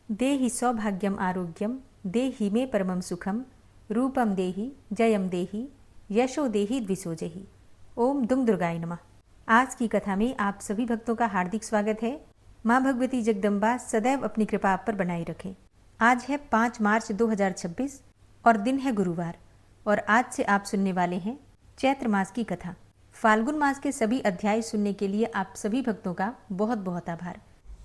देहि सौभाग्यम आरोग्यम देहि मे परमं सुखम रूपम देहि जयम देहि यशो देहि द्विसोजहि। ओम दुम दुर्गाय नमः। आज की कथा में आप सभी भक्तों का हार्दिक स्वागत है। माँ भगवती जगदम्बा सदैव अपनी कृपा आप पर बनाए रखें। आज है 5 मार्च 2026 और दिन है गुरुवार और आज से आप सुनने वाले हैं चैत्र मास की कथा। फाल्गुन मास के सभी अध्याय सुनने के लिए आप सभी भक्तों का बहुत बहुत आभार।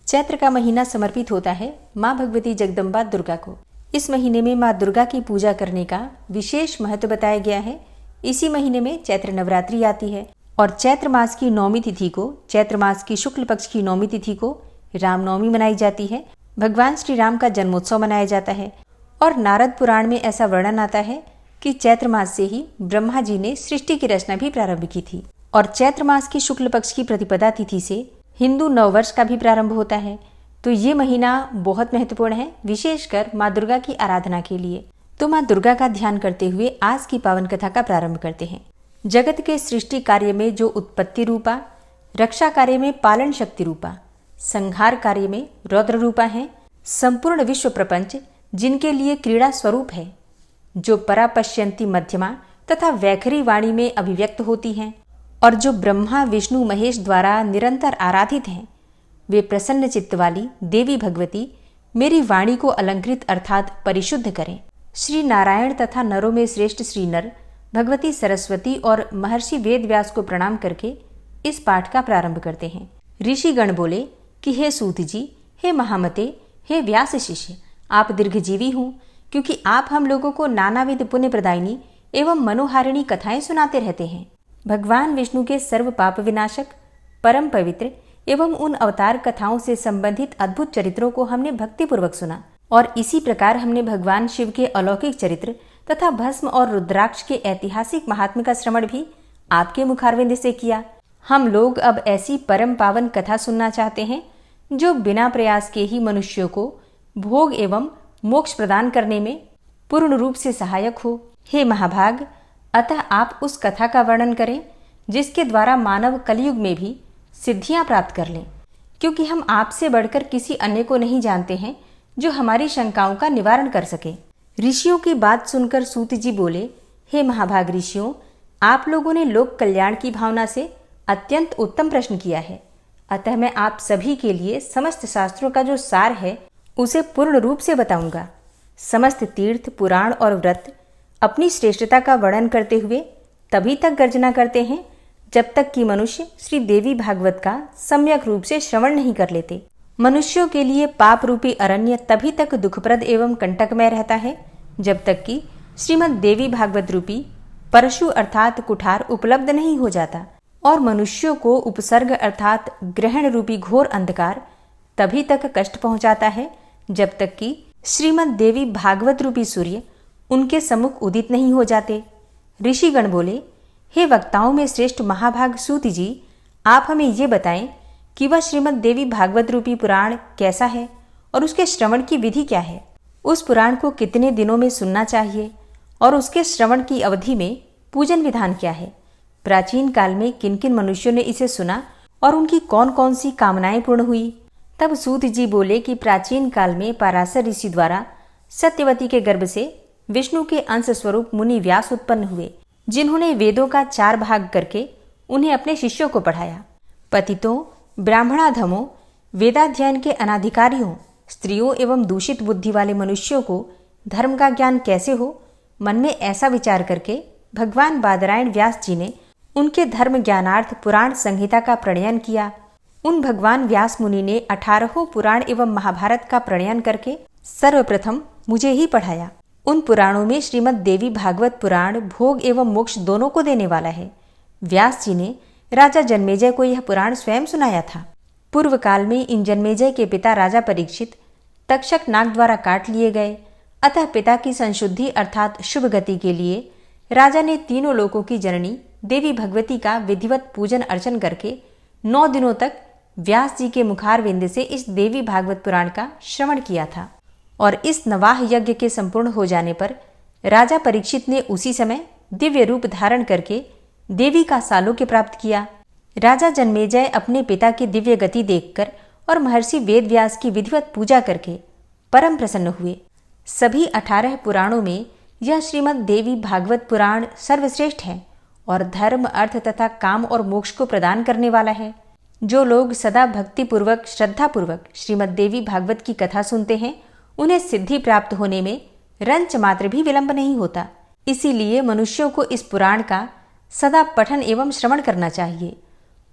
चैत्र का महीना समर्पित होता है माँ भगवती जगदम्बा दुर्गा को। इस महीने में माँ दुर्गा की पूजा करने का विशेष महत्व बताया गया है। इसी महीने में चैत्र नवरात्रि आती है और चैत्र मास की नौमी तिथि को, चैत्र मास की शुक्ल पक्ष की नौमी तिथि को रामनवमी मनाई जाती है। भगवान श्री राम का जन्मोत्सव मनाया जाता है और नारद पुराण में ऐसा वर्णन आता है कि चैत्र मास से ही ब्रह्मा जी ने सृष्टि की रचना भी प्रारंभ की थी और चैत्र मास की शुक्ल पक्ष की प्रतिपदा तिथि से हिंदू नववर्ष का भी प्रारंभ होता है। तो ये महीना बहुत महत्वपूर्ण है, विशेषकर माँ दुर्गा की आराधना के लिए। तो माँ दुर्गा का ध्यान करते हुए आज की पावन कथा का प्रारंभ करते हैं। जगत के सृष्टि कार्य में जो उत्पत्ति रूपा, रक्षा कार्य में पालन शक्ति रूपा, संहार कार्य में रौद्र रूपा है, संपूर्ण विश्व प्रपंच जिनके लिए क्रीड़ा स्वरूप है, जो परापश्यंती मध्यमा तथा वैखरी वाणी में अभिव्यक्त होती हैं और जो ब्रह्मा विष्णु महेश द्वारा निरंतर आराधित हैं, वे प्रसन्न चित्त वाली देवी भगवती मेरी वाणी को अलंकृत अर्थात परिशुद्ध करें। श्री नारायण तथा नरों में श्रेष्ठ श्री नर भगवती सरस्वती और महर्षि वेद व्यास को प्रणाम करके इस पाठ का प्रारंभ करते हैं। ऋषिगण बोले कि हे सूत जी, हे महामते, हे व्यास शिष्य, आप दीर्घजीवी हूँ, क्योंकि आप हम लोगों को नानाविध पुण्य प्रदायिनी एवं मनोहारिणी कथाएं सुनाते रहते हैं। भगवान विष्णु के सर्व पाप विनाशक, परम पवित्र एवं उन अवतार कथाओं से संबंधित अद्भुत चरित्रों को हमने भक्तिपूर्वक सुना और इसी प्रकार हमने भगवान शिव के अलौकिक चरित्र तथा भस्म और रुद्राक्ष के ऐतिहासिक महात्म्य का श्रवण भी आपके मुखारविंद से किया। हम लोग अब ऐसी परम पावन कथा सुनना चाहते हैं जो बिना प्रयास के ही मनुष्यों को भोग एवं मोक्ष प्रदान करने में पूर्ण रूप से सहायक हो। हे महाभाग, अतः आप उस कथा का वर्णन करें जिसके द्वारा मानव कलयुग में भी सिद्धियां प्राप्त कर लें, क्योंकि हम आपसे बढ़कर किसी अन्य को नहीं जानते हैं जो हमारी शंकाओं का निवारण कर सके। ऋषियों की बात सुनकर सूत जी बोले, हे महाभाग ऋषियों, आप लोगों ने लोक कल्याण की भावना से अत्यंत उत्तम प्रश्न किया है। अतः मैं आप सभी के लिए समस्त शास्त्रों का जो सार है उसे पूर्ण रूप से बताऊंगा। समस्त तीर्थ, पुराण और व्रत अपनी श्रेष्ठता का वर्णन करते हुए तभी तक गर्जना करते हैं जब तक कि मनुष्य श्री देवी भागवत का सम्यक रूप से श्रवण नहीं कर लेते। मनुष्यों के लिए पाप रूपी अरण्य तभी तक दुखप्रद एवं कंटकमय रहता है जब तक कि श्रीमद् देवी भागवत रूपी परशु अर्थात कुठार उपलब्ध नहीं हो जाता, और मनुष्यों को उपसर्ग अर्थात ग्रहण रूपी घोर अंधकार तभी तक कष्ट पहुंचाता है जब तक कि श्रीमद् देवी भागवत रूपी सूर्य उनके सम्मुख उदित नहीं हो जाते। ऋषिगण बोले, हे वक्ताओं में श्रेष्ठ महाभाग सूत जी, आप हमें ये बताएं कि वह श्रीमद् देवी भागवत रूपी पुराण कैसा है और उसके श्रवण की विधि क्या है। उस पुराण को कितने दिनों में सुनना चाहिए और उसके श्रवण की अवधि में पूजन विधान क्या है। प्राचीन काल में किन किन मनुष्यों ने इसे सुना और उनकी कौन कौन सी कामनाएं पूर्ण हुई। तब सूत जी बोले कि प्राचीन काल में पराशर ऋषि द्वारा सत्यवती के गर्भ से विष्णु के अंश स्वरूप मुनि व्यास उत्पन्न हुए, जिन्होंने वेदों का 4 भाग करके उन्हें अपने शिष्यों को पढ़ाया। पतितों, ब्राह्मणाधमों, वेदाध्ययन के अनाधिकारियों, स्त्रियों एवं दूषित बुद्धि वाले मनुष्यों को धर्म का ज्ञान कैसे हो, मन में ऐसा विचार करके भगवान बादरायण व्यास जी ने उनके धर्म ज्ञानार्थ पुराण संहिता का प्रणयन किया। उन भगवान व्यास मुनि ने 18 पुराण एवं महाभारत का प्रणयन करके सर्वप्रथम मुझे ही पढ़ाया। उन पुराणों में श्रीमद् देवी भागवत पुराण भोग एवं मोक्ष दोनों को देने वाला है। व्यास जी ने राजा जन्मेजय को यह पुराण स्वयं सुनाया था। पूर्व काल में इन जन्मेजय के पिता राजा परीक्षित तक्षक नाग द्वारा काट लिए गए, अतः पिता की संशुद्धि अर्थात शुभ गति के लिए राजा ने तीनों लोकों की जननी देवी भगवती का विधिवत पूजन अर्चन करके 9 दिनों तक व्यास जी के मुखारविंद से इस देवी भागवत पुराण का श्रवण किया था और इस नवाह यज्ञ के संपूर्ण हो जाने पर राजा परीक्षित ने उसी समय दिव्य रूप धारण करके देवी का सालोक्य प्राप्त किया। राजा जन्मेजय अपने पिता की दिव्य गति देखकर और महर्षि वेद व्यास की विधिवत पूजा करके परम प्रसन्न हुए। सभी 18 पुराणों में यह श्रीमद् देवी भागवत पुराण सर्वश्रेष्ठ है और धर्म, अर्थ तथा काम और मोक्ष को प्रदान करने वाला है। जो लोग सदा भक्तिपूर्वक, श्रद्धापूर्वक श्रीमद् देवी भागवत की कथा सुनते हैं, उन्हें सिद्धि प्राप्त होने में रंच मात्र भी विलंब नहीं होता। इसीलिए मनुष्यों को इस पुराण का सदा पठन एवं श्रवण करना चाहिए।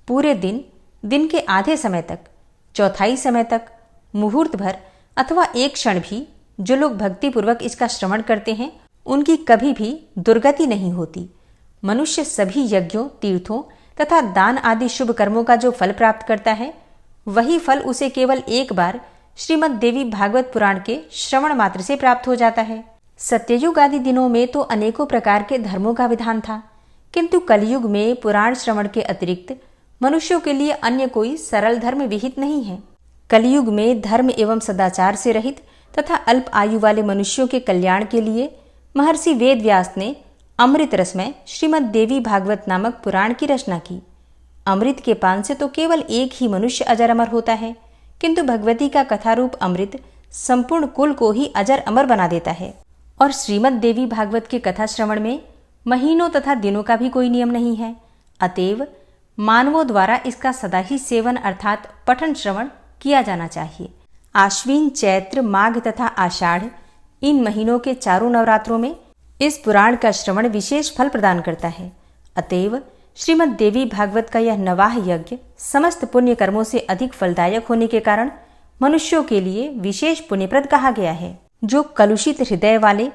पूरे दिन के आधे समय तक, चौथाई समय तक, मुहूर्त भर अथवा एक क्षण भी जो लोग भक्तिपूर्वक इसका श्रवण करते हैं, उनकी कभी भी दुर्गति नहीं होती। मनुष्य सभी यज्ञों, तीर्थों तथा दान आदि शुभ कर्मों का जो फल प्राप्त करता है, वही फल उसे केवल एक बार श्रीमद् देवी भागवत पुराण के श्रवण मात्र से प्राप्त हो जाता है। सत्ययुग आदि दिनों में तो अनेकों प्रकार के धर्मों का विधान था, किंतु कलयुग में पुराण श्रवण के अतिरिक्त मनुष्यों के लिए अन्य कोई सरल धर्म विहित नहीं है। कलयुग में धर्म एवं सदाचार से रहित तथा अल्प आयु वाले मनुष्यों के कल्याण के लिए महर्षि वेद व्यास ने अमृत रस में श्रीमद् देवी भागवत नामक पुराण की रचना की। अमृत के पान से तो केवल एक ही मनुष्य अजर अमर होता है, किंतु भगवती का कथारूप अमृत संपूर्ण कुल को ही अजर अमर बना देता है। और श्रीमद् देवी भागवत के कथा श्रवण में महीनों तथा दिनों का भी कोई नियम नहीं है। अतएव मानवों द्वारा इसका सदा ही सेवन अर्थात पठन श्रवण किया जाना चाहिए। आश्विन, चैत्र, माघ तथा आषाढ़ इन महीनों के चारों नवरात्रों में इस पुराण का श्रवण विशेष फल प्रदान करता है। अतएव श्रीमद् देवी भागवत का यह नवाह यज्ञ समस्त पुण्य कर्मों से अधिक फलदायक होने के कारण मनुष्यों के लिए विशेष पुण्यप्रद कहा गया है। जो कलुषित हृदय वाले,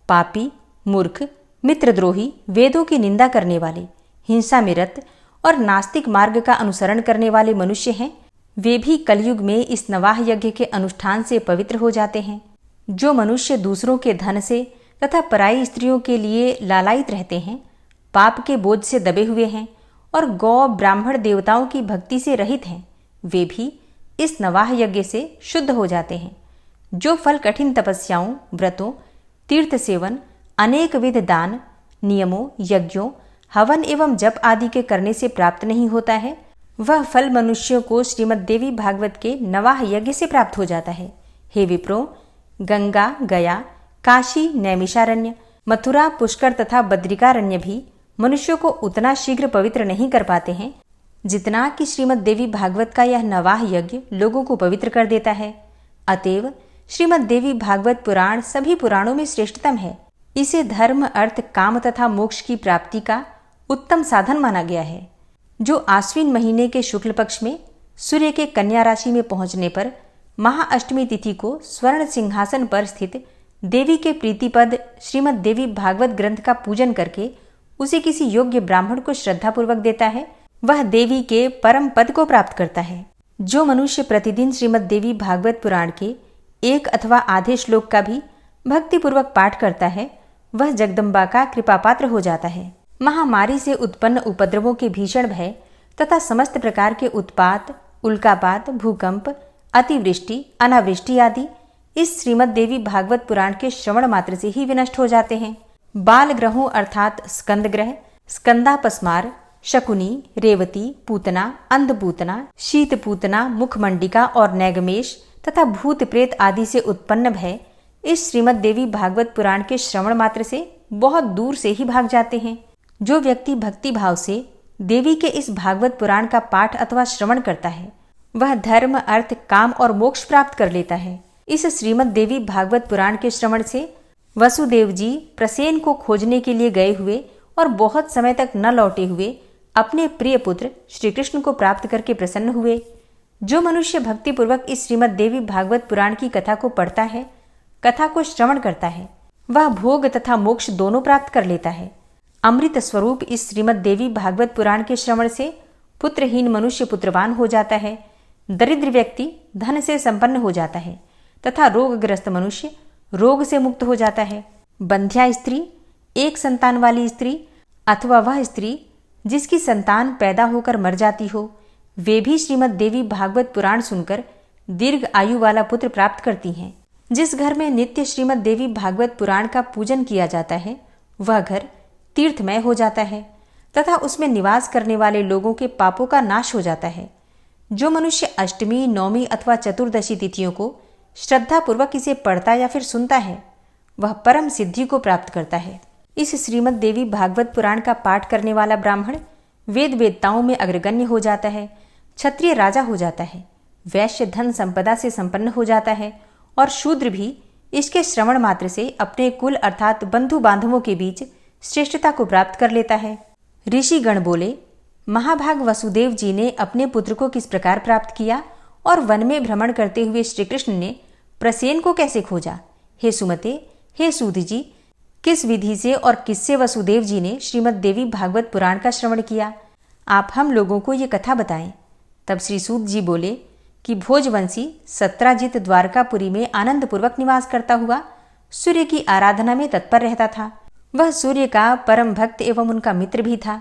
पापी, मूर्ख, मित्रद्रोही, वेदों की निंदा करने वाले, हिंसा में रत और नास्तिक मार्ग का अनुसरण करने वाले मनुष्य हैं, वे भी कलयुग में इस नवाह यज्ञ के अनुष्ठान से पवित्र हो जाते हैं। जो मनुष्य दूसरों के धन से तथा पराई स्त्रियों के लिए लालायित रहते हैं, पाप के बोझ से दबे हुए हैं और गौ, ब्राह्मण, देवताओं की भक्ति से रहित हैं, वे भी इस नवाह यज्ञ से शुद्ध हो जाते हैं। जो फल कठिन तपस्याओं, व्रतों, तीर्थ सेवन, अनेक विध दान, नियमों, यज्ञों, हवन एवं जप आदि के करने से प्राप्त नहीं होता है, वह फल मनुष्यों को श्रीमद् देवी भागवत के नवाह यज्ञ से प्राप्त हो जाता है। हे विप्रो, गंगा, गया, काशी, नैमिषारण्य, मथुरा, पुष्कर तथा बद्रिकारण्य भी मनुष्यों को उतना शीघ्र पवित्र नहीं कर पाते हैं जितना कि श्रीमद् देवी भागवत का यह नवाह यज्ञ लोगों को पवित्र कर देता है। अतएव श्रीमद् देवी भागवत पुराण सभी पुराणों में श्रेष्ठतम है। इसे धर्म, अर्थ, काम तथा मोक्ष की प्राप्ति का उत्तम साधन माना गया है। जो आश्विन महीने के शुक्ल पक्ष में सूर्य के कन्या राशि में पहुंचने पर महाअष्टमी तिथि को स्वर्ण सिंहासन पर स्थित देवी के प्रीतिपद श्रीमद् देवी भागवत ग्रंथ का पूजन करके उसे किसी योग्य ब्राह्मण को श्रद्धापूर्वक देता है, वह देवी के परम पद को प्राप्त करता है। जो मनुष्य प्रतिदिन श्रीमद् देवी भागवत पुराण के एक अथवा आधे श्लोक का भी भक्तिपूर्वक पाठ करता है, वह जगदम्बा का कृपापात्र हो जाता है। महामारी से उत्पन्न उपद्रवों के भीषण भय तथा समस्त प्रकार के उत्पात, उल्कापात, भूकंप, अतिवृष्टि, अनावृष्टि आदि इस श्रीमद् देवी भागवत पुराण के श्रवण मात्र से ही विनष्ट हो जाते हैं। बाल ग्रहों अर्थात स्कंद ग्रह, स्कंदापस्मार, शकुनी, रेवती, पूतना, अंधपूतना, शीतपूतना, मुखमंडिका और नैगमेश तथा भूत प्रेत आदि से उत्पन्न भय इस श्रीमद् देवी भागवत पुराण के श्रवण मात्र से बहुत दूर से ही भाग जाते हैं। जो व्यक्ति भक्ति भाव से देवी के इस भागवत पुराण का पाठ अथवा श्रवण करता है, वह धर्म, अर्थ, काम और मोक्ष प्राप्त कर लेता है। इस श्रीमद् देवी भागवत पुराण के श्रवण से वसुदेव जी प्रसेन को खोजने के लिए गए हुए और बहुत समय तक न लौटे हुए अपने प्रिय पुत्र श्री कृष्ण को प्राप्त करके प्रसन्न हुए। जो मनुष्य भक्तिपूर्वक इस श्रीमद् देवी भागवत पुराण की कथा को पढ़ता है, कथा को श्रवण करता है, वह भोग तथा मोक्ष दोनों प्राप्त कर लेता है। अमृत स्वरूप इस श्रीमद् देवी भागवत पुराण के श्रवण से पुत्रहीन मनुष्य पुत्रवान हो जाता है, दरिद्र व्यक्ति धन से संपन्न हो जाता है तथा रोगग्रस्त मनुष्य रोग से मुक्त हो जाता है। बंध्या स्त्री, एक संतान वाली स्त्री अथवा वह स्त्री जिसकी संतान पैदा होकर मर जाती हो, वे भी श्रीमद् देवी भागवत पुराण सुनकर दीर्घ आयु वाला पुत्र प्राप्त करती हैं। जिस घर में नित्य श्रीमद् देवी भागवत पुराण का पूजन किया जाता है, वह घर तीर्थमय हो जाता है तथा उसमें निवास करने वाले लोगों के पापों का नाश हो जाता है। जो मनुष्य अष्टमी, नौमी अथवा चतुर्दशी तिथियों को श्रद्धापूर्वक इसे पढ़ता या फिर सुनता है वह परम सिद्धि को प्राप्त करता है। इस श्रीमद् देवी भागवत पुराण का पाठ करने वाला ब्राह्मण वेद वेदताओं में अग्रगण्य हो जाता है, क्षत्रिय राजा हो जाता है, वैश्य धन संपदा से संपन्न हो जाता है और शूद्र भी इसके श्रवण मात्र से अपने कुल अर्थात बंधु बांधवों के बीच श्रेष्ठता को प्राप्त कर लेता है। ऋषिगण बोले, महाभाग वसुदेव जी ने अपने पुत्र को किस प्रकार प्राप्त किया और वन में भ्रमण करते हुए श्री कृष्ण ने प्रसेन को कैसे खोजा? हे सुमते, हे सूत जी, किस विधि से और किससे वसुदेव जी ने श्रीमद् देवी भागवत पुराण का श्रवण किया? आप हम लोगों को ये कथा बताएं। तब श्री सूत जी बोले कि भोजवंशी सत्राजित द्वारकापुरी में आनंद पूर्वक निवास करता हुआ सूर्य की आराधना में तत्पर रहता था। वह सूर्य का परम भक्त एवं उनका मित्र भी था।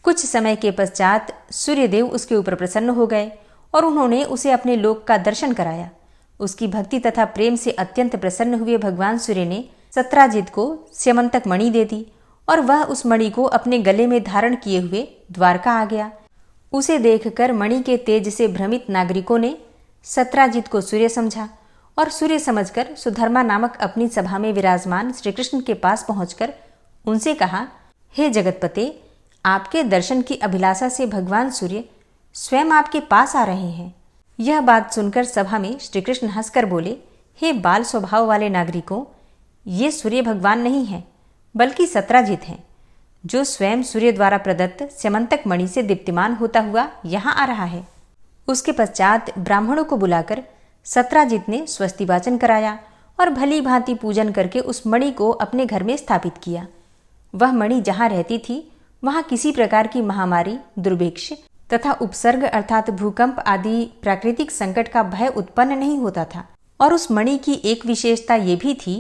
कुछ समय के पश्चात सूर्यदेव उसके ऊपर प्रसन्न हो गए और उन्होंने उसे अपने लोक का दर्शन कराया। उसकी भक्ति तथा प्रेम से अत्यंत प्रसन्न हुए भगवान सूर्य ने सत्राजित को स्यमंतक मणि दे दी और वह उस मणि को अपने गले में धारण किए हुए द्वारका आ गया। उसे देखकर मणि के तेज से भ्रमित नागरिकों ने सत्राजित को सूर्य समझा और सूर्य समझकर सुधर्मा नामक अपनी सभा में विराजमान श्री कृष्ण के पास पहुंचकर उनसे कहा, हे जगतपते, आपके दर्शन की अभिलाषा से भगवान सूर्य स्वयं आपके पास आ रहे हैं। यह बात सुनकर सभा में श्री कृष्ण हंसकर बोले, हे बाल स्वभाव वाले नागरिकों, ये सूर्य भगवान नहीं है बल्कि सत्राजित हैं, जो स्वयं सूर्य द्वारा प्रदत्त स्यमंतक मणि से दीप्तिमान होता हुआ यहाँ आ रहा है। उसके पश्चात ब्राह्मणों को बुलाकर सत्राजित ने स्वस्ति वाचन कराया और भली भांति पूजन करके उस मणि को अपने घर में स्थापित किया। वह मणि जहाँ रहती थी वहाँ किसी प्रकार की महामारी, दुर्भिक्ष तथा उपसर्ग अर्थात भूकंप आदि प्राकृतिक संकट का भय उत्पन्न नहीं होता था। और उस मणि की एक विशेषता ये भी थी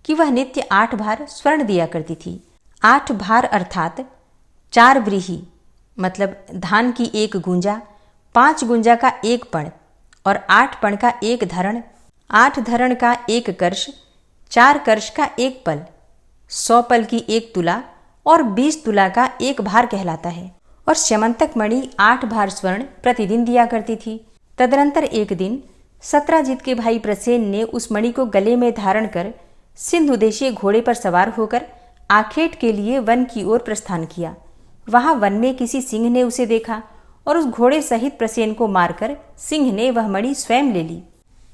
कि वह नित्य 8 भार स्वर्ण दिया करती थी। 8 भार अर्थात 4 व्रीहि मतलब धान की 1 गुंजा, 5 गुंजा का 1 पण और 8 पण का 1 धरण, 8 धरण का 1 कर्ष, 4 कर्ष का 1 पल, 100 पल की 1 तुला और 20 तुला का 1 भार कहलाता है। और स्यमंतक मणि 8 भार स्वर्ण प्रतिदिन दिया करती थी। तदनंतर एक दिन सत्राजित के भाई प्रसेन ने उस मणि को गले में धारण कर सिंधु देशीय घोड़े पर सवार होकर आखेट के लिए वन की ओर प्रस्थान किया। वहां वन में किसी सिंह ने उसे देखा और उस घोड़े सहित प्रसेन को मारकर सिंह ने वह मणि स्वयं ले ली।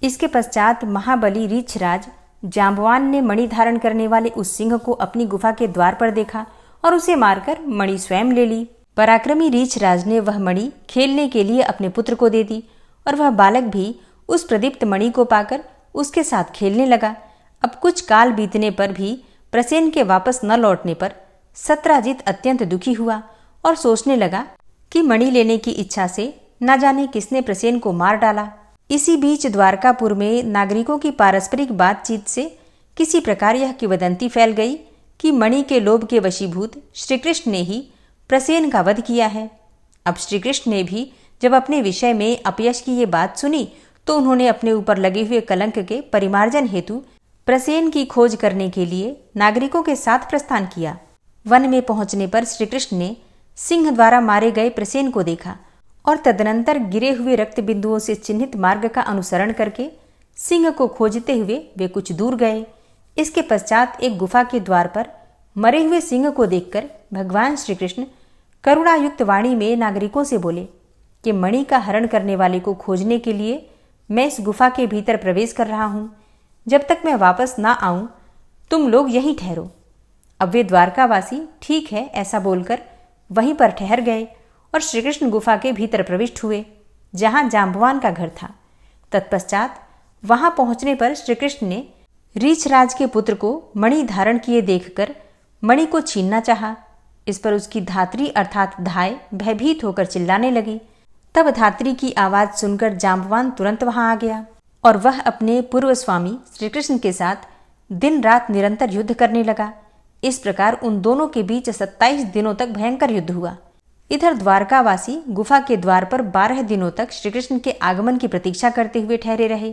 इसके पश्चात महाबली रीछराज जांबवान ने मणि धारण करने वाले उस सिंह को अपनी गुफा के द्वार पर देखा और उसे मारकर मणि स्वयं ले ली। पराक्रमी रीछराज ने वह मणि खेलने के लिए अपने पुत्र को दे दी और वह बालक भी उस प्रदीप्त मणि को पाकर उसके साथ खेलने लगा। अब कुछ काल बीतने पर भी प्रसेन के वापस न लौटने पर सत्राजित अत्यंत दुखी हुआ और सोचने लगा कि मणि लेने की इच्छा से न जाने किसने प्रसेन को मार डाला। इसी बीच द्वारकापुर में नागरिकों की पारस्परिक बातचीत से किसी प्रकार यह किंवदंती फैल गई कि मणि के लोभ के वशीभूत श्री कृष्ण ने ही प्रसेन का वध किया है। अब श्री कृष्ण ने भी जब अपने विषय में अपयश की ये बात सुनी तो उन्होंने अपने ऊपर लगे हुए कलंक के परिमार्जन हेतु प्रसेन की खोज करने के लिए नागरिकों के साथ प्रस्थान किया। वन में पहुंचने पर श्री कृष्ण ने सिंह द्वारा मारे गए प्रसेन को देखा और तदनंतर गिरे हुए रक्त बिंदुओं से चिन्हित मार्ग का अनुसरण करके सिंह को खोजते हुए वे कुछ दूर गए। इसके पश्चात एक गुफा के द्वार पर मरे हुए सिंह को देखकर भगवान श्री कृष्ण करुणायुक्त वाणी में नागरिकों से बोले कि मणि का हरण करने वाले को खोजने के लिए मैं इस गुफा के भीतर प्रवेश कर रहा हूं। जब तक मैं वापस ना आऊं तुम लोग यहीं ठहरो। अब वे द्वारकावासी ठीक है ऐसा बोलकर वहीं पर ठहर गए और श्रीकृष्ण गुफा के भीतर प्रविष्ट हुए जहां जांबवान का घर था। तत्पश्चात वहां पहुंचने पर श्रीकृष्ण ने रीछराज के पुत्र को मणि धारण किए देखकर मणि को छीनना चाहा। इस पर उसकी धात्री अर्थात धाय भयभीत होकर चिल्लाने लगी। तब धात्री की आवाज सुनकर जांबवान तुरंत वहां आ गया और वह अपने पूर्व स्वामी श्रीकृष्ण के साथ दिन रात निरंतर युद्ध करने लगा। इस प्रकार उन दोनों के बीच 27 दिनों तक भयंकर युद्ध हुआ। इधर द्वारकावासी गुफा के द्वार पर 12 दिनों तक श्रीकृष्ण के आगमन की प्रतीक्षा करते हुए ठहरे रहे,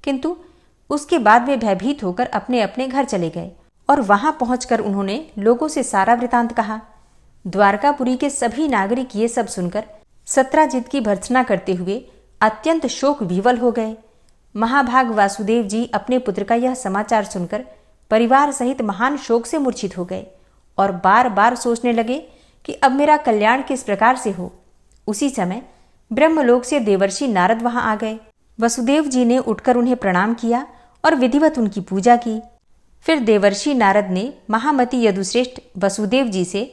किंतु उसके बाद वे भयभीत होकर अपने अपने घर चले गए और वहां पहुंचकर उन्होंने लोगों से सारा वृतांत कहा। द्वारकापुरी के सभी नागरिक ये सब सुनकर सत्राजित की भर्त्सना करते हुए अत्यंत शोक विवल हो गए। महाभाग वासुदेव जी अपने पुत्र का यह समाचार सुनकर परिवार सहित महान शोक से मूर्छित हो गए और बार बार सोचने लगे कि अब मेरा कल्याण किस प्रकार से हो। उसी समय ब्रह्मलोक से देवर्षि नारद वहां आ गए। वसुदेव जी ने उठकर उन्हें प्रणाम किया और विधिवत उनकी पूजा की। फिर देवर्षि नारद ने महामति यदुश्रेष्ठ वसुदेव जी से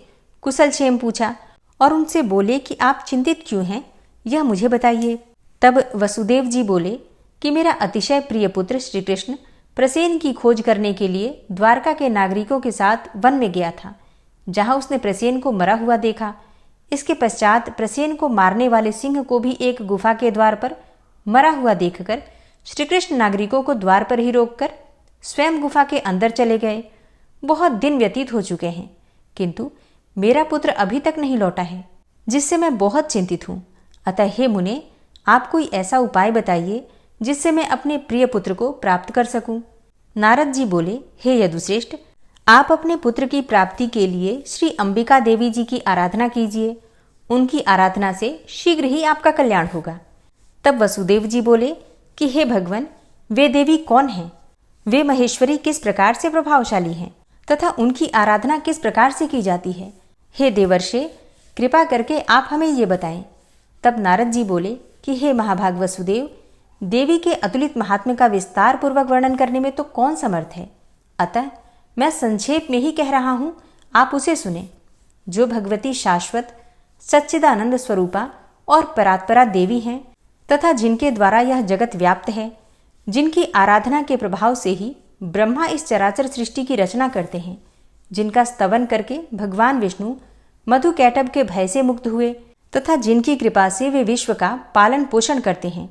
कुशलक्षेम पूछा और उनसे बोले कि आप चिंतित क्यों हैं, यह मुझे बताइए। तब वसुदेव जी बोले कि मेरा अतिशय प्रिय पुत्र श्री कृष्ण प्रसेन की खोज करने के लिए द्वारका के नागरिकों के साथ वन में गया था, जहां उसने प्रसेन को मरा हुआ देखा। इसके पश्चात प्रसेन को मारने वाले सिंह को भी एक गुफा के द्वार पर मरा हुआ देखकर श्रीकृष्ण नागरिकों को द्वार पर ही रोककर स्वयं गुफा के अंदर चले गए। बहुत दिन व्यतीत हो चुके हैं, किंतु मेरा पुत्र अभी तक नहीं लौटा है, जिससे मैं बहुत चिंतित हूं। अतः हे मुने, आप कोई ऐसा उपाय बताइए जिससे मैं अपने प्रिय पुत्र को प्राप्त कर सकूं। नारद जी बोले, हे यदुश्रेष्ठ, आप अपने पुत्र की प्राप्ति के लिए श्री अंबिका देवी जी की आराधना कीजिए। उनकी आराधना से शीघ्र ही आपका कल्याण होगा। तब वसुदेव जी बोले कि हे भगवान, वे देवी कौन हैं? वे महेश्वरी किस प्रकार से प्रभावशाली हैं तथा उनकी आराधना किस प्रकार से की जाती है? हे देवर्षे, कृपा करके आप हमें ये बताएं। तब नारद जी बोले कि हे महाभाग वसुदेव, देवी के अतुलित महात्म्य का विस्तार पूर्वक वर्णन करने में तो कौन समर्थ है, अतः मैं संक्षेप में ही कह रहा हूं, आप उसे सुने। जो भगवती शाश्वत सच्चिदानंद स्वरूपा और परात्परा देवी हैं तथा जिनके द्वारा यह जगत व्याप्त है, जिनकी आराधना के प्रभाव से ही ब्रह्मा इस चराचर सृष्टि की रचना करते हैं, जिनका स्तवन करके भगवान विष्णु मधु कैटभ के भय से मुक्त हुए तथा जिनकी कृपा से वे विश्व का पालन पोषण करते हैं,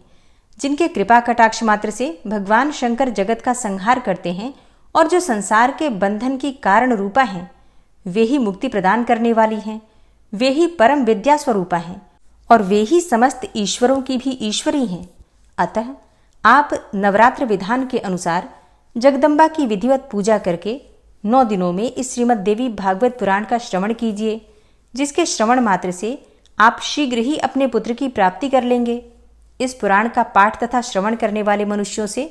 जिनके कृपा कटाक्ष मात्र से भगवान शंकर जगत का संहार करते हैं और जो संसार के बंधन की कारण रूपा हैं, वे ही मुक्ति प्रदान करने वाली हैं, वे ही परम विद्या स्वरूपा हैं और वे ही समस्त ईश्वरों की भी ईश्वरी हैं। अतः आप नवरात्र विधान के अनुसार जगदम्बा की विधिवत पूजा करके 9 दिनों में इस श्रीमद् देवी भागवत पुराण का श्रवण कीजिए, जिसके श्रवण मात्र से आप शीघ्र ही अपने पुत्र की प्राप्ति कर लेंगे। इस पुराण का पाठ तथा श्रवण करने वाले मनुष्यों से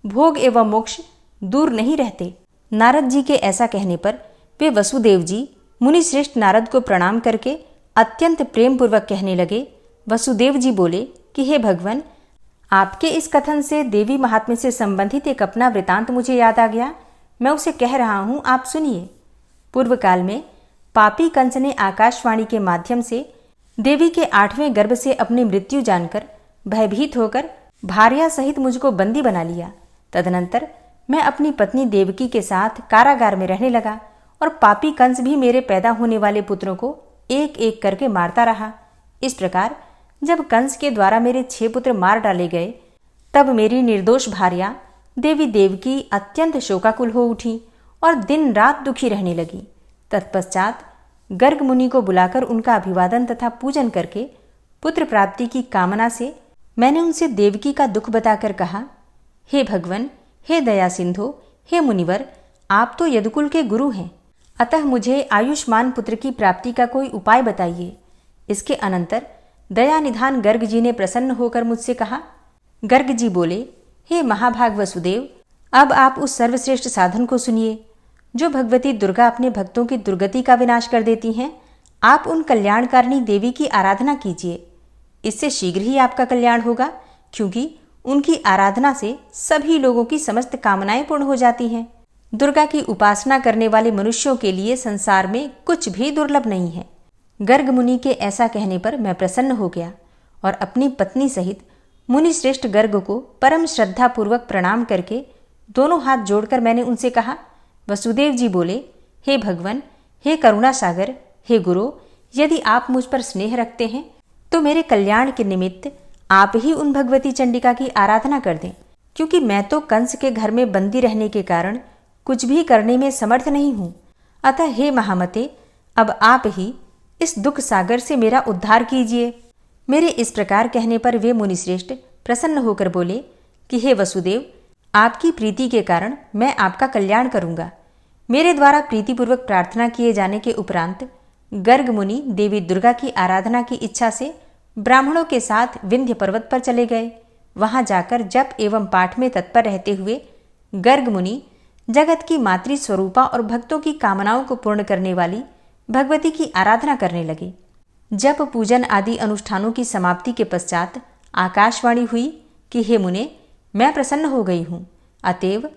भोग एवं मोक्ष दूर नहीं रहते। नारद जी के ऐसा कहने पर वे वसुदेव जी मुनि श्रेष्ठ नारद को प्रणाम करके अत्यंत प्रेम पूर्वक कहने लगे। वसुदेव जी बोले कि हे भगवान, आपके इस कथन से देवी महात्म्य से संबंधित एक अपना वृतांत मुझे याद आ गया। मैं उसे कह रहा हूं, आप सुनिए। पूर्व काल में पापी कंस ने आकाशवाणी के माध्यम से देवी के 8वें गर्भ से अपनी मृत्यु जानकर भयभीत होकर भार्या सहित मुझको बंदी बना लिया। तदनंतर मैं अपनी पत्नी देवकी के साथ कारागार में रहने लगा और पापी कंस भी मेरे पैदा होने वाले पुत्रों को एक एक करके मारता रहा। इस प्रकार जब कंस के द्वारा मेरे 6 पुत्र मार डाले गए, तब मेरी निर्दोष भार्या देवी देवकी अत्यंत शोकाकुल हो उठी और दिन रात दुखी रहने लगी। तत्पश्चात गर्ग मुनि को बुलाकर उनका अभिवादन तथा पूजन करके पुत्र प्राप्ति की कामना से मैंने उनसे देवकी का दुख बताकर कहा, हे भगवान, हे दया सिंधु, हे मुनिवर, आप तो यदुकुल के गुरु हैं, अतः मुझे आयुष्मान पुत्र की प्राप्ति का कोई उपाय बताइए। इसके अनंतर दया निधान गर्ग जी ने प्रसन्न होकर मुझसे कहा। गर्ग जी बोले, हे महाभाग वसुदेव, अब आप उस सर्वश्रेष्ठ साधन को सुनिए जो भगवती दुर्गा अपने भक्तों की दुर्गति का विनाश कर देती हैं। आप उन कल्याणकारिणी देवी की आराधना कीजिए, इससे शीघ्र ही आपका कल्याण होगा, क्योंकि उनकी आराधना से सभी लोगों की समस्त कामनाएं पूर्ण हो जाती हैं। दुर्गा की उपासना करने वाले मनुष्यों के लिए संसार में कुछ भी दुर्लभ नहीं है। गर्ग मुनि के ऐसा कहने पर मैं प्रसन्न हो गया और अपनी पत्नी सहित मुनि श्रेष्ठ गर्ग को परम श्रद्धा पूर्वक प्रणाम करके दोनों हाथ जोड़कर मैंने उनसे कहा। वसुदेव जी बोले, हे भगवान, हे करुणा सागर, हे गुरु, यदि आप मुझ पर स्नेह रखते हैं तो मेरे कल्याण के निमित्त आप ही उन भगवती चंडिका की आराधना कर दें, क्योंकि मैं तो कंस के घर में बंदी रहने के कारण कुछ भी करने में समर्थ नहीं हूं। अतः हे महामते, अब आप ही इस दुख सागर से मेरा उद्धार कीजिए। मेरे इस प्रकार कहने पर वे मुनिश्रेष्ठ प्रसन्न होकर बोले कि हे वसुदेव, आपकी प्रीति के कारण मैं आपका कल्याण करूंगा। मेरे द्वारा प्रीतिपूर्वक प्रार्थना किए जाने के उपरांत गर्ग मुनि देवी दुर्गा की आराधना की इच्छा से ब्राह्मणों के साथ विंध्य पर्वत पर चले गए। वहां जाकर जप एवं पाठ में तत्पर रहते हुए गर्ग मुनि जगत की मातृ स्वरूपा और भक्तों की कामनाओं को पूर्ण करने वाली भगवती की आराधना करने लगे। जप पूजन आदि अनुष्ठानों की समाप्ति के पश्चात आकाशवाणी हुई कि हे मुने, मैं प्रसन्न हो गई हूँ, अतएव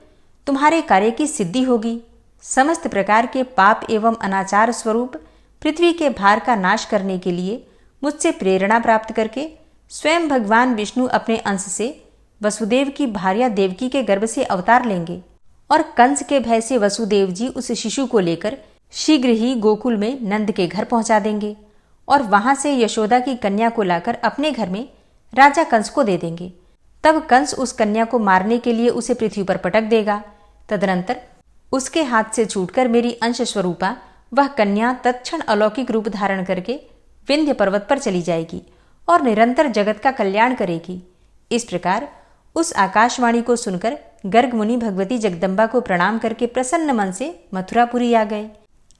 तुम्हारे कार्य की सिद्धि होगी। समस्त प्रकार के पाप एवं अनाचार स्वरूप पृथ्वी के भार का नाश करने के लिए मुझसे प्रेरणा प्राप्त करके स्वयं भगवान विष्णु अपने अंश से वसुदेव की भार्या देवकी के गर्भ से अवतार लेंगे और कंस के भय से वसुदेव जी उस शिशु को लेकर शीघ्र ही गोकुल में नंद के घर पहुंचा देंगे और वहां से यशोदा की कन्या को लाकर अपने घर में राजा कंस को दे देंगे। तब कंस उस कन्या को मारने के लिए उसे पृथ्वी पर पटक देगा। तदनंतर उसके हाथ से छूटकर मेरी अंश स्वरूपा वह कन्या तत्क्षण अलौकिक रूप धारण करके विंध्य पर्वत पर चली जाएगी और निरंतर जगत का कल्याण करेगी। इस प्रकार उस आकाशवाणी को सुनकर गर्ग मुनि भगवती जगदम्बा को प्रणाम करके प्रसन्न मन से मथुरापुरी आ गए।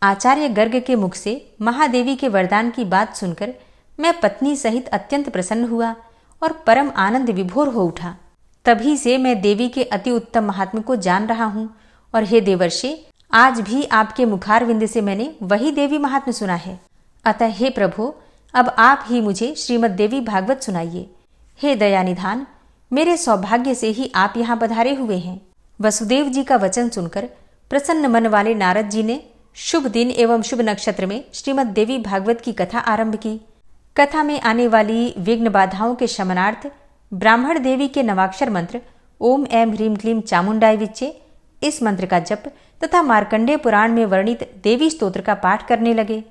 आचार्य गर्ग के मुख से महादेवी के वरदान की बात सुनकर मैं पत्नी सहित अत्यंत प्रसन्न हुआ और परम आनंद विभोर हो उठा। तभी से मैं देवी के अति उत्तम महात्म्य को जान रहा हूँ और हे देवर्षि, आज भी आपके मुखारविंद से मैंने वही देवी महात्म्य सुना है। अतः हे प्रभु, अब आप ही मुझे श्रीमद देवी भागवत सुनाइए। हे दयानिधान, मेरे सौभाग्य से ही आप यहाँ पधारे हुए हैं। वसुदेव जी का वचन सुनकर प्रसन्न मन वाले नारद जी ने शुभ दिन एवं शुभ नक्षत्र में श्रीमद देवी भागवत की कथा आरंभ की। कथा में आने वाली विघ्न बाधाओं के शमनार्थ ब्राह्मण देवी के नवाक्षर मंत्र ओम ऐं ह्रीं क्लीं चामुंडाय विच्चे, इस मंत्र का जप तथा मार्कंडेय पुराण में वर्णित देवी स्तोत्र का पाठ करने लगे।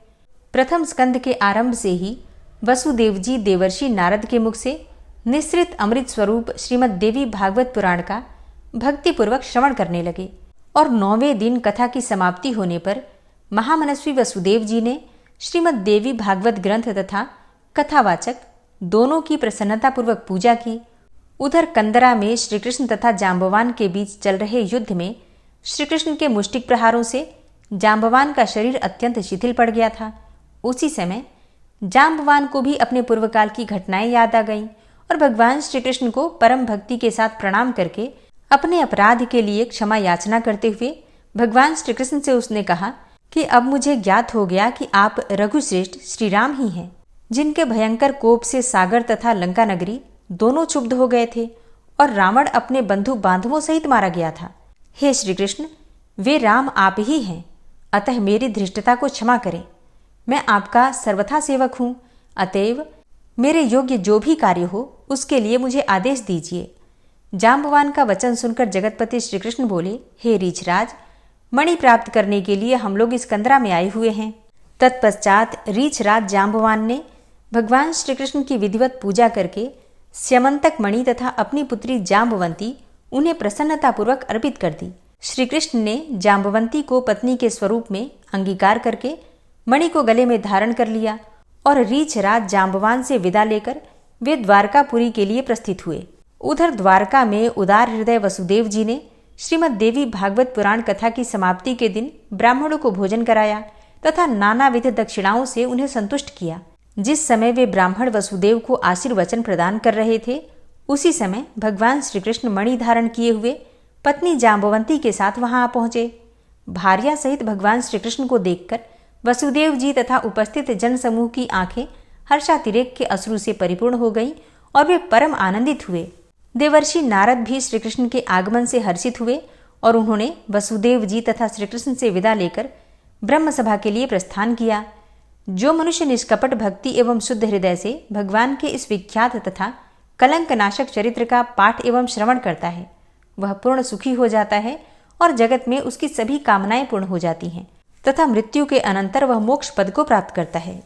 प्रथम स्कंद के आरंभ से ही वसुदेव जी देवर्षि नारद के मुख से निःसृत अमृत स्वरूप श्रीमद देवी भागवत पुराण का भक्तिपूर्वक श्रवण करने लगे और 9वें दिन कथा की समाप्ति होने पर महामनस्वी वसुदेव जी ने श्रीमद देवी भागवत ग्रंथ तथा कथावाचक दोनों की प्रसन्नतापूर्वक पूजा की। उधर कंदरा में श्रीकृष्ण तथा जाम्बवान के बीच चल रहे युद्ध में श्रीकृष्ण के मुष्टिक प्रहारों से जाम्बवान का शरीर अत्यंत शिथिल पड़ गया था। उसी समय जाम्बवान को भी अपने पूर्वकाल की घटनाएं याद आ गईं और भगवान श्रीकृष्ण को परम भक्ति के साथ प्रणाम करके अपने अपराध के लिए क्षमा याचना करते हुए भगवान श्रीकृष्ण से उसने कहा कि अब मुझे ज्ञात हो गया कि आप रघुश्रेष्ठ श्री राम ही हैं, जिनके भयंकर कोप से सागर तथा लंका नगरी दोनों क्षुब्ध हो गए थे और रावण अपने बंधु बांधवों सहित मारा गया था। हे श्री कृष्ण, वे राम आप ही हैं, अतः मेरी धृष्टता को क्षमा करें। मैं आपका सर्वथा सेवक हूँ, अतएव मेरे योग्य जो भी कार्य हो उसके लिए मुझे आदेश दीजिए। जाम्बवान का वचन सुनकर जगतपति श्रीकृष्ण बोले, हे रीछराज, मणि प्राप्त करने के लिए हम लोग इस कंदरा में आए हुए हैं। तत्पश्चात रीछराज जाम्बवान ने भगवान श्रीकृष्ण की विधिवत पूजा करके स्यमंतक मणि तथा अपनी पुत्री जाम्बवंती उन्हें प्रसन्नतापूर्वक अर्पित कर दी। श्रीकृष्ण ने जाम्बवंती को पत्नी के स्वरूप में अंगीकार करके मणि को गले में धारण कर लिया और रीछराज जाम्बवान से विदा लेकर वे द्वारकापुरी के लिए प्रस्थित हुए। उधर द्वारका में उदार हृदय वसुदेव जी ने श्रीमद देवी भागवत पुराण कथा की समाप्ति के दिन ब्राह्मणों को भोजन कराया तथा नानाविध दक्षिणाओं से उन्हें संतुष्ट किया। जिस समय वे ब्राह्मण वसुदेव को आशीर्वचन प्रदान कर रहे थे, उसी समय भगवान श्रीकृष्ण मणि धारण किए हुए पत्नी जाम्बवंती के साथ वहां आ पहुंचे। भार्या सहित भगवान श्रीकृष्ण को देखकर वसुदेव जी तथा उपस्थित जनसमूह की आंखें हर्षातिरेक के अश्रु से परिपूर्ण हो गईं और वे परम आनंदित हुए। देवर्षि नारद भी श्रीकृष्ण के आगमन से हर्षित हुए और उन्होंने वसुदेव जी तथा श्रीकृष्ण से विदा लेकर ब्रह्म सभा के लिए प्रस्थान किया। जो मनुष्य निष्कपट भक्ति एवं शुद्ध हृदय से भगवान के इस विख्यात तथा कलंक नाशक चरित्र का पाठ एवं श्रवण करता है, वह पूर्ण सुखी हो जाता है और जगत में उसकी सभी कामनाएं पूर्ण हो जाती हैं तथा मृत्यु के अनंतर वह मोक्ष पद को प्राप्त करता है।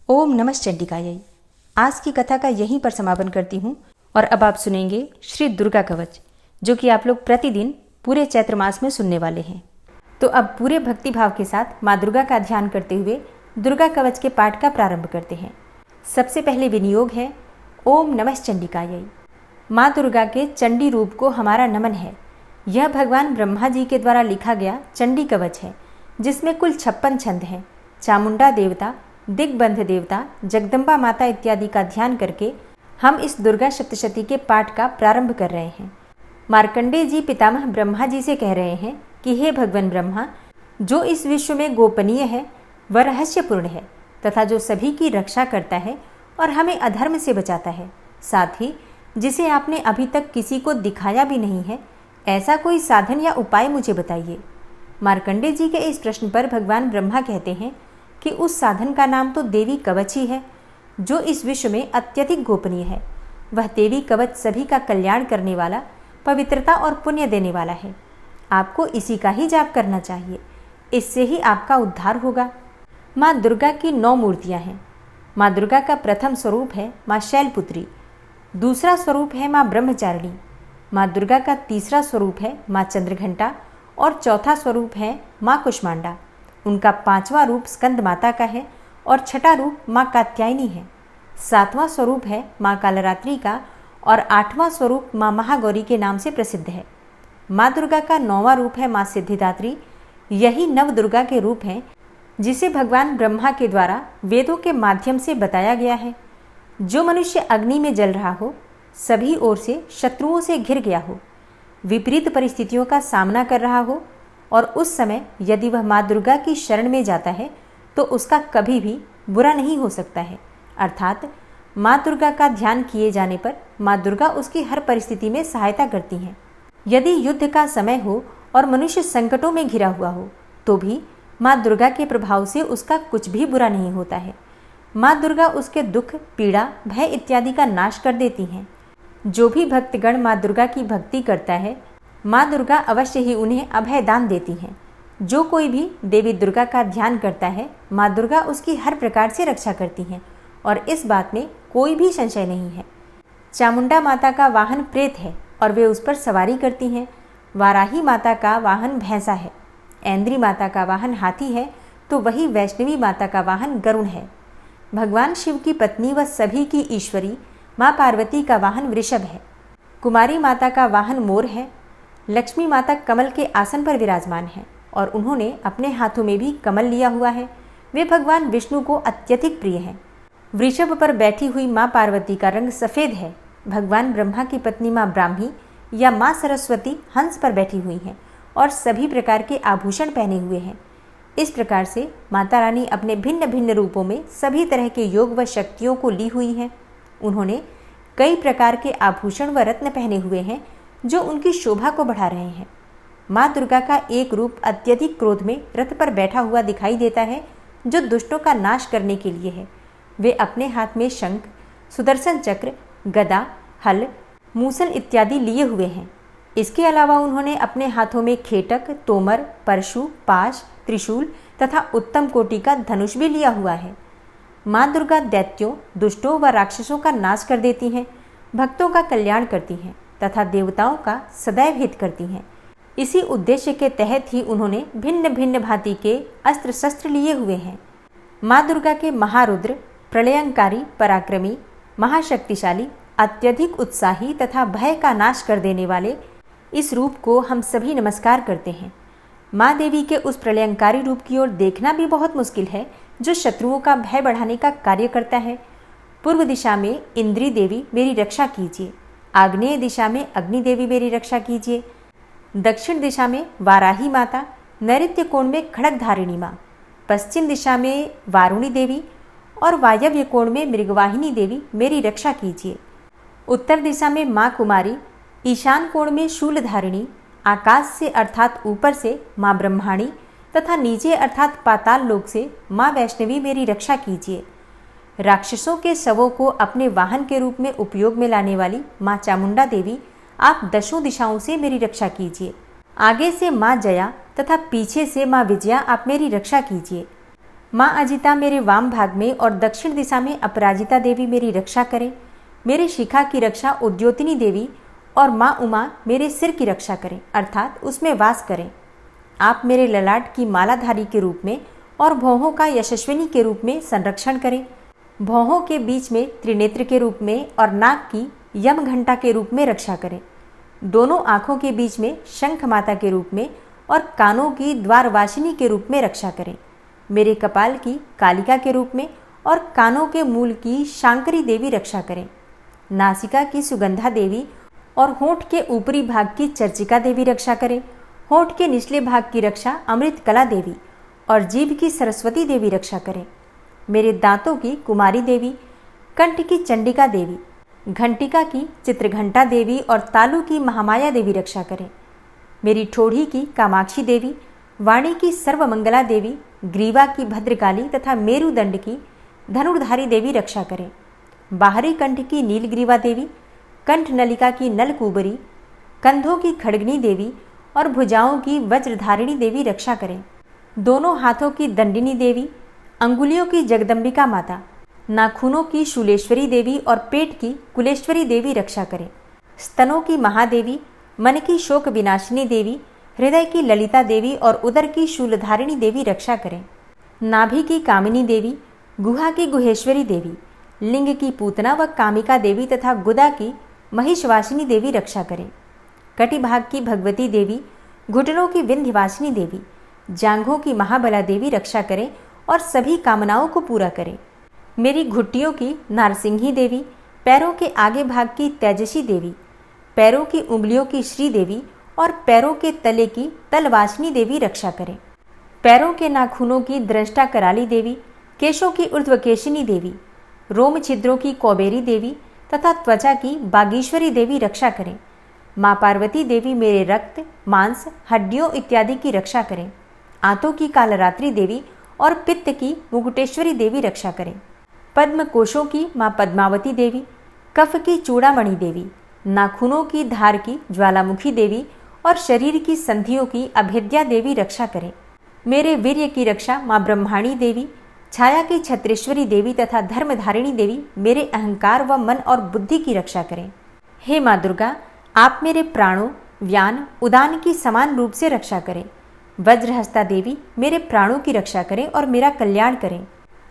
ओम नमः चंडिकायै। आज की कथा का यहीं पर समापन करती हूँ और अब आप सुनेंगे श्री दुर्गा कवच, जो कि आप लोग प्रतिदिन पूरे चैत्र मास में सुनने वाले हैं। तो अब पूरे भक्ति भाव के साथ माँ दुर्गा का ध्यान करते हुए दुर्गा कवच के पाठ का प्रारंभ करते हैं। सबसे पहले विनियोग है ओम नमः चंडिकायै। माँ दुर्गा के चंडी रूप को हमारा नमन है। यह भगवान ब्रह्मा जी के द्वारा लिखा गया चंडी कवच है, जिसमें कुल 56 छंद हैं। चामुंडा देवता, दिग्बंध देवता, जगदम्बा माता इत्यादि का ध्यान करके हम इस दुर्गा सप्तशती के पाठ का प्रारंभ कर रहे हैं। मार्कंडेय जी पितामह ब्रह्मा जी से कह रहे हैं कि हे भगवान ब्रह्मा, जो इस विश्व में गोपनीय है वह रहस्यपूर्ण है तथा जो सभी की रक्षा करता है और हमें अधर्म से बचाता है, साथ ही जिसे आपने अभी तक किसी को दिखाया भी नहीं है, ऐसा कोई साधन या उपाय मुझे बताइए। मार्कंडेय जी के इस प्रश्न पर भगवान ब्रह्मा कहते हैं कि उस साधन का नाम तो देवी कवच ही है, जो इस विश्व में अत्यधिक गोपनीय है। वह देवी कवच सभी का कल्याण करने वाला, पवित्रता और पुण्य देने वाला है। आपको इसी का ही जाप करना चाहिए, इससे ही आपका उद्धार होगा। माँ दुर्गा की 9 मूर्तियाँ हैं। माँ दुर्गा का प्रथम स्वरूप है माँ शैलपुत्री, दूसरा स्वरूप है माँ ब्रह्मचारिणी, माँ दुर्गा का तीसरा स्वरूप है माँ चंद्रघंटा और चौथा स्वरूप है माँ कुष्मांडा। उनका 5वां रूप स्कंद माता का है और छठा रूप माँ कात्यायनी है। 7वां स्वरूप है माँ कालरात्रि का और 8वां स्वरूप माँ महागौरी के नाम से प्रसिद्ध है। माँ दुर्गा का 9वां रूप है माँ सिद्धिदात्री। यही नव दुर्गा के रूप हैं जिसे भगवान ब्रह्मा के द्वारा वेदों के माध्यम से बताया गया है। जो मनुष्य अग्नि में जल रहा हो, सभी ओर से शत्रुओं से घिर गया हो, विपरीत परिस्थितियों का सामना कर रहा हो और उस समय यदि वह माँ दुर्गा की शरण में जाता है तो उसका कभी भी बुरा नहीं हो सकता है। अर्थात माँ दुर्गा का ध्यान किए जाने पर माँ दुर्गा उसकी हर परिस्थिति में सहायता करती हैं। यदि युद्ध का समय हो और मनुष्य संकटों में घिरा हुआ हो तो भी माँ दुर्गा के प्रभाव से उसका कुछ भी बुरा नहीं होता है। माँ दुर्गा उसके दुख, पीड़ा, भय इत्यादि का नाश कर देती हैं। जो भी भक्तगण माँ दुर्गा की भक्ति करता है, माँ दुर्गा अवश्य ही उन्हें अभय दान देती हैं। जो कोई भी देवी दुर्गा का ध्यान करता है, माँ दुर्गा उसकी हर प्रकार से रक्षा करती हैं और इस बात में कोई भी संशय नहीं है। चामुंडा माता का वाहन प्रेत है और वे उस पर सवारी करती हैं। वाराही माता का वाहन भैंसा है। ऐन्द्री माता का वाहन हाथी है तो वही वैष्णवी माता का वाहन गरुण है। भगवान शिव की पत्नी व सभी की ईश्वरी माँ पार्वती का वाहन वृषभ है। कुमारी माता का वाहन मोर है। लक्ष्मी माता कमल के आसन पर विराजमान है और उन्होंने अपने हाथों में भी कमल लिया हुआ है। वे भगवान विष्णु को अत्यधिक प्रिय हैं। वृषभ पर बैठी हुई माँ पार्वती का रंग सफ़ेद है। भगवान ब्रह्मा की पत्नी माँ ब्राह्मी या माँ सरस्वती हंस पर बैठी हुई हैं और सभी प्रकार के आभूषण पहने हुए हैं। इस प्रकार से माता रानी अपने भिन्न भिन्न रूपों में सभी तरह के योग व शक्तियों को ली हुई हैं। उन्होंने कई प्रकार के आभूषण व रत्न पहने हुए हैं जो उनकी शोभा को बढ़ा रहे हैं। माँ दुर्गा का एक रूप अत्यधिक क्रोध में रथ पर बैठा हुआ दिखाई देता है, जो दुष्टों का नाश करने के लिए है। वे अपने हाथ में शंख, सुदर्शन चक्र, गदा, हल, मूसल इत्यादि लिए हुए हैं। इसके अलावा उन्होंने अपने हाथों में खेटक, तोमर, परशु, पाश, त्रिशूल तथा उत्तम कोटि का धनुष भी लिया हुआ है। माँ दुर्गा दैत्यों, दुष्टों व राक्षसों का नाश कर देती हैं, भक्तों का कल्याण करती हैं तथा देवताओं का सदैव हित करती हैं। इसी उद्देश्य के तहत ही उन्होंने भिन्न भिन्न भांति के अस्त्र शस्त्र लिए हुए हैं। माँ दुर्गा के महारुद्र, प्रलयंकारी, पराक्रमी, महाशक्तिशाली, अत्यधिक उत्साही तथा भय का नाश कर देने वाले इस रूप को हम सभी नमस्कार करते हैं। माँ देवी के उस प्रलयंकारी रूप की ओर देखना भी बहुत मुश्किल है, जो शत्रुओं का भय बढ़ाने का कार्य करता है। पूर्व दिशा में इंद्री देवी मेरी रक्षा कीजिए, आग्नेय दिशा में अग्नि देवी मेरी रक्षा कीजिए, दक्षिण दिशा में वाराही माता, नैऋत्य कोण में खड़ग धारिणी माँ, पश्चिम दिशा में वारुणी देवी और वायव्य कोण में मृगवाहिनी देवी मेरी रक्षा कीजिए। उत्तर दिशा में माँ कुमारी, ईशान कोण में शूलधारिणी, आकाश से अर्थात ऊपर से माँ ब्रह्माणी तथा नीचे अर्थात पाताल लोक से माँ वैष्णवी मेरी रक्षा कीजिए। राक्षसों के शवों को अपने वाहन के रूप में उपयोग में लाने वाली माँ चामुंडा देवी, आप दशों दिशाओं से मेरी रक्षा कीजिए। आगे से माँ जया तथा पीछे से माँ विजया आप मेरी रक्षा कीजिए। माँ अजिता मेरे वाम भाग में और दक्षिण दिशा में अपराजिता देवी मेरी रक्षा करें। मेरे शिखा की रक्षा उद्योतिनी देवी और माँ उमा मेरे सिर की रक्षा करें, अर्थात उसमें वास करें। आप मेरे ललाट की मालाधारी के रूप में और भौहों का यशस्विनी के रूप में संरक्षण करें। भौहों के बीच में त्रिनेत्र के रूप में और नाक की यम घंटा के रूप में रक्षा करें। दोनों आँखों के बीच में शंख माता के रूप में और कानों की द्वारवासिनी के रूप में रक्षा करें। मेरे कपाल की कालिका के रूप में और कानों के मूल की शांकरी देवी रक्षा करें। नासिका की सुगंधा देवी और होंठ के ऊपरी भाग की चर्चिका देवी रक्षा करें। होंठ के निचले भाग की रक्षा अमृत कला देवी और जीभ की सरस्वती देवी रक्षा करें। मेरे दांतों की कुमारी देवी, कंठ की चंडिका देवी, घंटिका की चित्रघंटा देवी और तालु की महामाया देवी रक्षा करें। मेरी ठोड़ी की कामाक्षी देवी, वाणी की सर्वमंगला देवी, ग्रीवा की भद्रकाली तथा मेरुदंड की धनुर्धारी देवी रक्षा करें। बाहरी कंठ की नीलग्रीवा देवी, कंठ नलिका की नलकूबरी, कंधों की खड़गनी देवी और भुजाओं की वज्रधारिणी देवी रक्षा करें। दोनों हाथों की दंडिनी देवी, अंगुलियों की जगदम्बिका माता, नाखूनों की शूलेश्वरी देवी और पेट की कुलेश्वरी देवी रक्षा करें। स्तनों की महादेवी, मन की शोक विनाशिनी देवी, हृदय की ललिता देवी और उदर की शूलधारिणी देवी रक्षा करें। नाभि की कामिनी देवी, गुहा की गुहेश्वरी देवी, लिंग की पूतना व कामिका देवी तथा गुदा की महिषवासिनी देवी रक्षा करें। कटिभाग की भगवती देवी, घुटनों की विंध्यवासिनी देवी, जांघों की महाबला देवी रक्षा करें और सभी कामनाओं को पूरा करें। मेरी घुट्टियों की नारसिंही देवी, पैरों के आगे भाग की तेजसी देवी, पैरों की उंगलियों की श्री देवी और पैरों के तले की तलवासिनी देवी रक्षा करें। पैरों के नाखूनों की दृष्टा कराली देवी, केशों की ऊर्ध्वकेशिनी देवी, रोम छिद्रों की कौबेरी देवी तथा त्वचा की बागीश्वरी देवी रक्षा करें। माँ पार्वती देवी मेरे रक्त, मांस, हड्डियों इत्यादि की रक्षा करें। आंतों की कालरात्रि देवी और पित्त की मुकुटेश्वरी देवी रक्षा करें। पद्म कोशों की माँ पद्मावती देवी, कफ की चूड़ामणि देवी, नाखूनों की धार की ज्वालामुखी देवी और शरीर की संधियों की अभेद्या देवी रक्षा करें। मेरे वीर्य की रक्षा माँ ब्रह्माणी देवी, छाया की छत्रेश्वरी देवी तथा धर्मधारिणी देवी मेरे अहंकार व मन और बुद्धि की रक्षा करें। हे माँ दुर्गा, आप मेरे प्राणों, व्यान, उदान की समान रूप से रक्षा करें। वज्रहस्ता देवी मेरे प्राणों की रक्षा करें और मेरा कल्याण करें।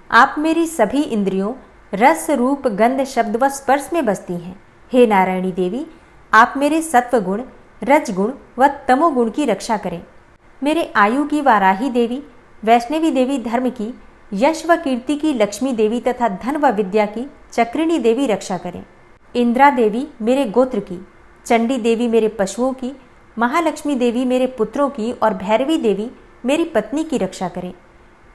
आप मेरी सभी इंद्रियों, रस, रूप, गंध, शब्द व स्पर्श में बसती हैं। हे नारायणी देवी, आप मेरे सत्वगुण, रजगुण व तमोगुण की रक्षा करें। मेरे आयु की वाराही देवी, वैष्णवी देवी धर्म की, यश व कीर्ति की लक्ष्मी देवी तथा धन व विद्या की चक्रिणी देवी रक्षा करें। इंद्रा देवी मेरे गोत्र की, चंडी देवी मेरे पशुओं की, महालक्ष्मी देवी मेरे पुत्रों की और भैरवी देवी मेरी पत्नी की रक्षा करें।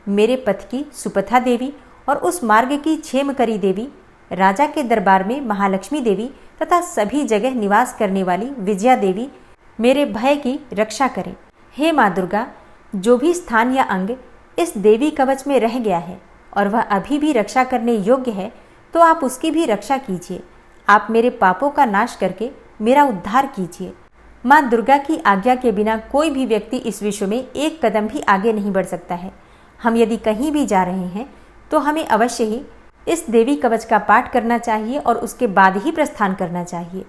मेरे पथ की सुपथा देवी और उस मार्ग की क्षेमकरी देवी, राजा के दरबार में महालक्ष्मी देवी तथा सभी जगह निवास करने वाली विजया देवी मेरे भय की रक्षा करें। हे माँ दुर्गा, जो भी स्थान या अंग इस देवी कवच में रह गया है और वह अभी भी रक्षा करने योग्य है, तो आप उसकी भी रक्षा कीजिए। आप मेरे पापों का नाश करके मेरा उद्धार कीजिए। माँ दुर्गा की आज्ञा के बिना कोई भी व्यक्ति इस विश्व में एक कदम भी आगे नहीं बढ़ सकता है। हम यदि कहीं भी जा रहे हैं तो हमें अवश्य ही इस देवी कवच का पाठ करना चाहिए और उसके बाद ही प्रस्थान करना चाहिए।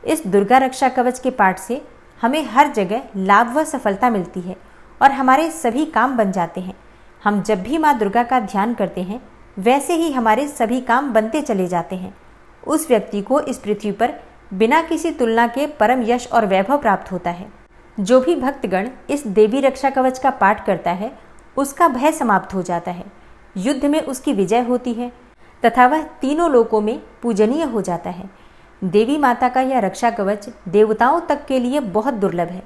इस दुर्गा रक्षा कवच के पाठ से हमें हर जगह लाभ व सफलता मिलती है और हमारे सभी काम बन जाते हैं। हम जब भी माँ दुर्गा का ध्यान करते हैं, वैसे ही हमारे सभी काम बनते चले जाते हैं। उस व्यक्ति को इस पृथ्वी पर बिना किसी तुलना के परम यश और वैभव प्राप्त होता है। जो भी भक्तगण इस देवी रक्षा कवच का पाठ करता है, उसका भय समाप्त हो जाता है, युद्ध में उसकी विजय होती है तथा वह तीनों लोकों में पूजनीय हो जाता है। देवी माता का यह रक्षा कवच देवताओं तक के लिए बहुत दुर्लभ है।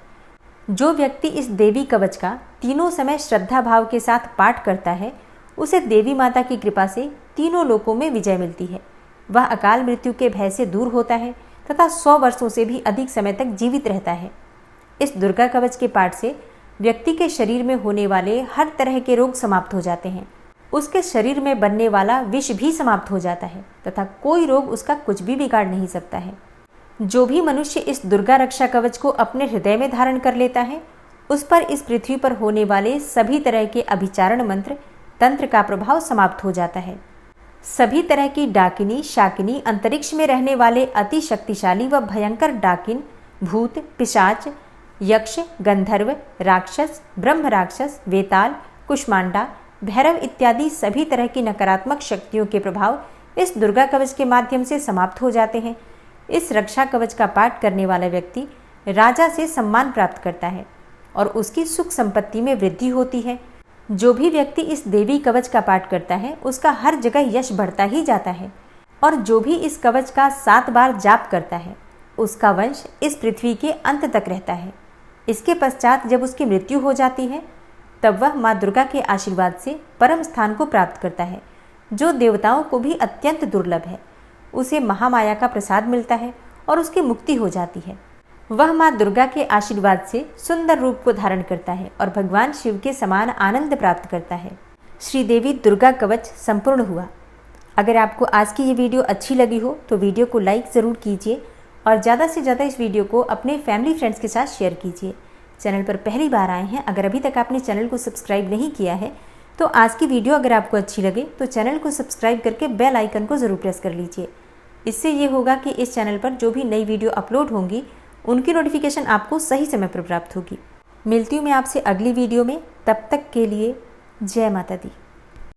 जो व्यक्ति इस देवी कवच का तीनों समय श्रद्धा भाव के साथ पाठ करता है, उसे देवी माता की कृपा से तीनों लोकों में विजय मिलती है। वह अकाल मृत्यु के भय से दूर होता है तथा 100 वर्षों से भी अधिक समय तक जीवित रहता है। इस दुर्गा कवच के पाठ से व्यक्ति के शरीर में होने वाले हर तरह के रोग समाप्त हो जाते हैं। उसके शरीर में बनने वाला विष भी समाप्त हो जाता है तथा कोई रोग उसका कुछ भी बिगाड़ नहीं सकता है। जो भी मनुष्य इस दुर्गा रक्षा कवच को अपने हृदय में धारण कर लेता है, उस पर इस पृथ्वी पर होने वाले सभी तरह के अभिचारण मंत्र, तंत्र का प्रभाव समाप्त हो जाता है। सभी तरह की डाकिनी, शाकिनी, अंतरिक्ष में रहने वाले अति शक्तिशाली व भयंकर डाकिन, भूत, पिशाच, यक्ष, गंधर्व, राक्षस, ब्रह्म राक्षस, वेताल, कुष्मांडा, भैरव इत्यादि सभी तरह की नकारात्मक शक्तियों के प्रभाव इस दुर्गा कवच के माध्यम से समाप्त हो जाते हैं। इस रक्षा कवच का पाठ करने वाला व्यक्ति राजा से सम्मान प्राप्त करता है और उसकी सुख संपत्ति में वृद्धि होती है। जो भी व्यक्ति इस देवी कवच का पाठ करता है, उसका हर जगह यश बढ़ता ही जाता है और जो भी इस कवच का 7 बार जाप करता है उसका वंश इस पृथ्वी के अंत तक रहता है। इसके पश्चात जब उसकी मृत्यु हो जाती है तब वह माँ दुर्गा के आशीर्वाद से परम स्थान को प्राप्त करता है, जो देवताओं को भी अत्यंत दुर्लभ है। उसे महामाया का प्रसाद मिलता है और उसकी मुक्ति हो जाती है। वह माँ दुर्गा के आशीर्वाद से सुंदर रूप को धारण करता है और भगवान शिव के समान आनंद प्राप्त करता है। श्री देवी दुर्गा कवच संपूर्ण हुआ। अगर आपको आज की ये वीडियो अच्छी लगी हो तो वीडियो को लाइक ज़रूर कीजिए और ज़्यादा से ज़्यादा इस वीडियो को अपने फैमिली फ्रेंड्स के साथ शेयर कीजिए। चैनल पर पहली बार आए हैं, अगर अभी तक आपने चैनल को सब्सक्राइब नहीं किया है तो आज की वीडियो अगर आपको अच्छी लगे तो चैनल को सब्सक्राइब करके बेल आइकन को ज़रूर प्रेस कर लीजिए। इससे ये होगा कि इस चैनल पर जो भी नई वीडियो अपलोड होंगी उनकी नोटिफिकेशन आपको सही समय पर प्राप्त होगी। मिलती हूँ मैं आपसे अगली वीडियो में, तब तक के लिए जय माता दी।